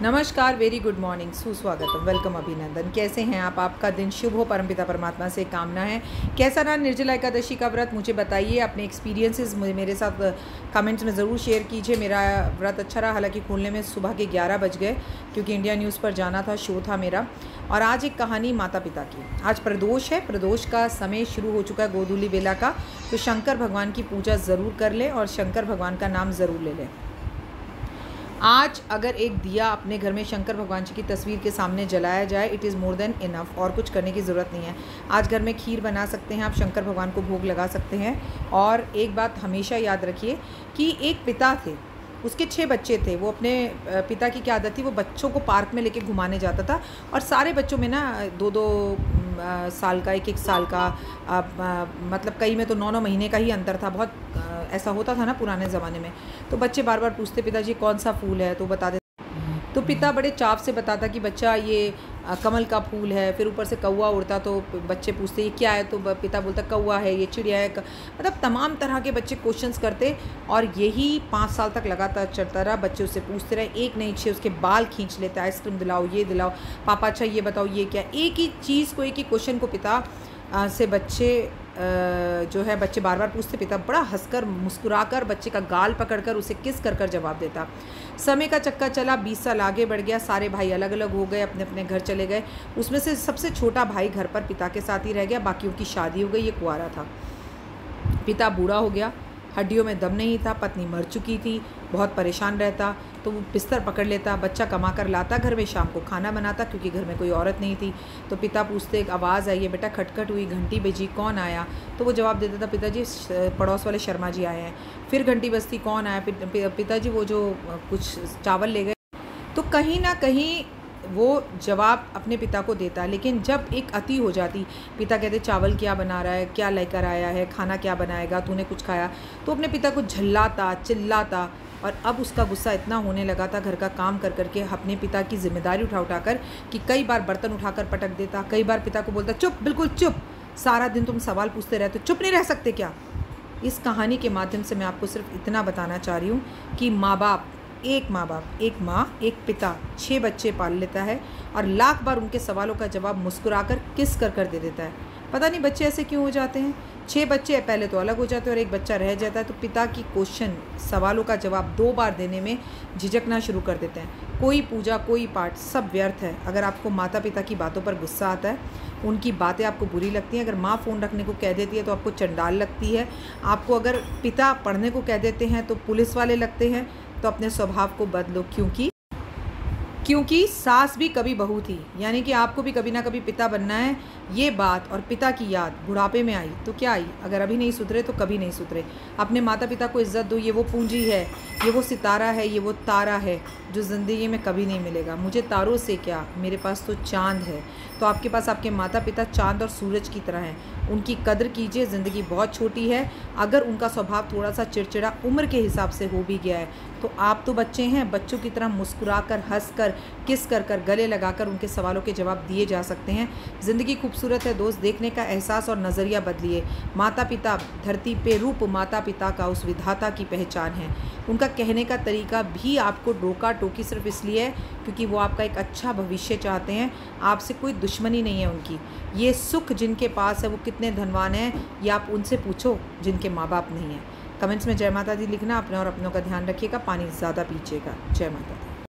नमस्कार, very good morning, सुस्वागतम, welcome, अभिनंदन। कैसे हैं आप? आपका दिन शुभ हो, परमपिता परमात्मा से कामना है। कैसा रहा निर्जला एकादशी का व्रत, मुझे बताइए। अपने एक्सपीरियंसेस मेरे साथ कमेंट्स में ज़रूर शेयर कीजिए। मेरा व्रत अच्छा रहा, हालांकि खोलने में सुबह के 11 बज गए क्योंकि इंडिया न्यूज़ पर जाना था, शो था मेरा। और आज एक कहानी माता पिता की। आज प्रदोष है, प्रदोष का समय शुरू हो चुका है, गोधूली बेला का। तो शंकर भगवान की पूजा ज़रूर कर लें और शंकर भगवान का नाम ज़रूर ले लें। आज अगर एक दिया अपने घर में शंकर भगवान जी की तस्वीर के सामने जलाया जाए, it is more than enough. और कुछ करने की ज़रूरत नहीं है। आज घर में खीर बना सकते हैं आप, शंकर भगवान को भोग लगा सकते हैं। और एक बात हमेशा याद रखिए कि एक पिता थे, उसके 6 बच्चे थे। वो अपने पिता की क्या आदत थी, वो बच्चों को पार्क में लेके घुमाने जाता था। और सारे बच्चों में ना 2-2 साल का, 1-1 साल का, मतलब कई में तो 9-9 महीने का ही अंतर था। बहुत ऐसा होता था ना पुराने ज़माने में। तो बच्चे बार बार पूछते, पिताजी कौन सा फूल है, तो बता देते। तो पिता बड़े चाव से बताता कि बच्चा ये कमल का फूल है। फिर ऊपर से कौवा उड़ता, तो बच्चे पूछते ये क्या है, तो पिता बोलता कौवा है, ये चिड़िया है। मतलब तमाम तरह के बच्चे क्वेश्चंस करते। और यही 5 साल तक लगातार चलता रहा। बच्चे उससे पूछते रहे, एक नहीं 6 उसके बाल खींच लेते, आइसक्रीम दिलाओ, ये दिलाओ, पापा अच्छा ये बताओ ये क्या। एक ही चीज़ को, एक ही क्वेश्चन को पिता से बच्चे जो है, बच्चे बार बार पूछते। पिता बड़ा हंसकर मुस्कुराकर बच्चे का गाल पकड़कर उसे किस कर कर जवाब देता। समय का चक्का चला, 20 साल आगे बढ़ गया। सारे भाई अलग अलग हो गए, अपने अपने घर चले गए। उसमें से सबसे छोटा भाई घर पर पिता के साथ ही रह गया, बाकियों की शादी हो गई, ये कुंवारा था। पिता बूढ़ा हो गया, हड्डियों में दम नहीं था, पत्नी मर चुकी थी, बहुत परेशान रहता। तो वो बिस्तर पकड़ लेता, बच्चा कमा कर लाता घर में, शाम को खाना बनाता क्योंकि घर में कोई औरत नहीं थी। तो पिता पूछते, एक आवाज़ आई है बेटा, खटखट हुई, घंटी बजी, कौन आया? तो वो जवाब देता था, पिताजी पड़ोस वाले शर्मा जी आए हैं। फिर घंटी बजती, कौन आया? पिताजी वो जो कुछ चावल ले गए। तो कहीं ना कहीं वो जवाब अपने पिता को देता। लेकिन जब एक अति हो जाती, पिता कहते चावल क्या बना रहा है, क्या लेकर आया है, खाना क्या बनाएगा, तूने कुछ खाया? तो अपने पिता को झल्लाता, चिल्लाता। और अब उसका गुस्सा इतना होने लगा था घर का काम कर करके, अपने पिता की जिम्मेदारी उठा कर, कि कई बार बर्तन उठाकर पटक देता। कई बार पिता को बोलता, चुप, बिल्कुल चुप, सारा दिन तुम सवाल पूछते रहते, चुप नहीं रह सकते क्या? इस कहानी के माध्यम से मैं आपको सिर्फ इतना बताना चाह रही हूँ कि माँ बाप, एक माँ, एक पिता 6 बच्चे पाल लेता है और लाख बार उनके सवालों का जवाब मुस्कुराकर किस कर कर दे देता है। पता नहीं बच्चे ऐसे क्यों हो जाते हैं। 6 बच्चे पहले तो अलग हो जाते हैं और एक बच्चा रह जाता है, तो पिता की क्वेश्चन, सवालों का जवाब 2 बार देने में झिझकना शुरू कर देते हैं। कोई पूजा, कोई पाठ, सब व्यर्थ है। अगर आपको माता पिता की बातों पर गुस्सा आता है, उनकी बातें आपको बुरी लगती हैं, अगर माँ फ़ोन रखने को कह देती है तो आपको चंडाल लगती है, आपको अगर पिता पढ़ने को कह देते हैं तो पुलिस वाले लगते हैं, तो अपने स्वभाव को बदलो। क्योंकि सास भी कभी बहू थी, यानी कि आपको भी कभी ना कभी पिता बनना है। ये बात और पिता की याद बुढ़ापे में आई तो क्या आई, अगर अभी नहीं सुधरे तो कभी नहीं सुधरे। अपने माता पिता को इज्जत दो। ये वो पूंजी है, ये वो सितारा है, ये वो तारा है जो ज़िंदगी में कभी नहीं मिलेगा। मुझे तारों से क्या, मेरे पास तो चाँद है। तो आपके पास आपके माता पिता चाँद और सूरज की तरह हैं, उनकी कदर कीजिए। ज़िंदगी बहुत छोटी है। अगर उनका स्वभाव थोड़ा सा चिड़चिड़ा उम्र के हिसाब से हो भी गया है, तो आप तो बच्चे हैं, बच्चों की तरह मुस्कुराकर, हंसकर, किस कर कर, गले लगाकर उनके सवालों के जवाब दिए जा सकते हैं। ज़िंदगी खूबसूरत है दोस्त, देखने का एहसास और नज़रिया बदलिए। माता पिता धरती पे रूप माता पिता का उस विधाता की पहचान है। उनका कहने का तरीका भी आपको रोका टोकी सिर्फ इसलिए है क्योंकि वो आपका एक अच्छा भविष्य चाहते हैं। आपसे कोई दुश्मनी नहीं है उनकी। ये सुख जिनके पास है वो कितने धनवान हैं, ये आप उनसे पूछो जिनके माँ बाप नहीं हैं। कमेंट्स में जय माता दी लिखना। अपने और अपनों का ध्यान रखिएगा, पानी ज़्यादा पीजिएगा। जय माता दी।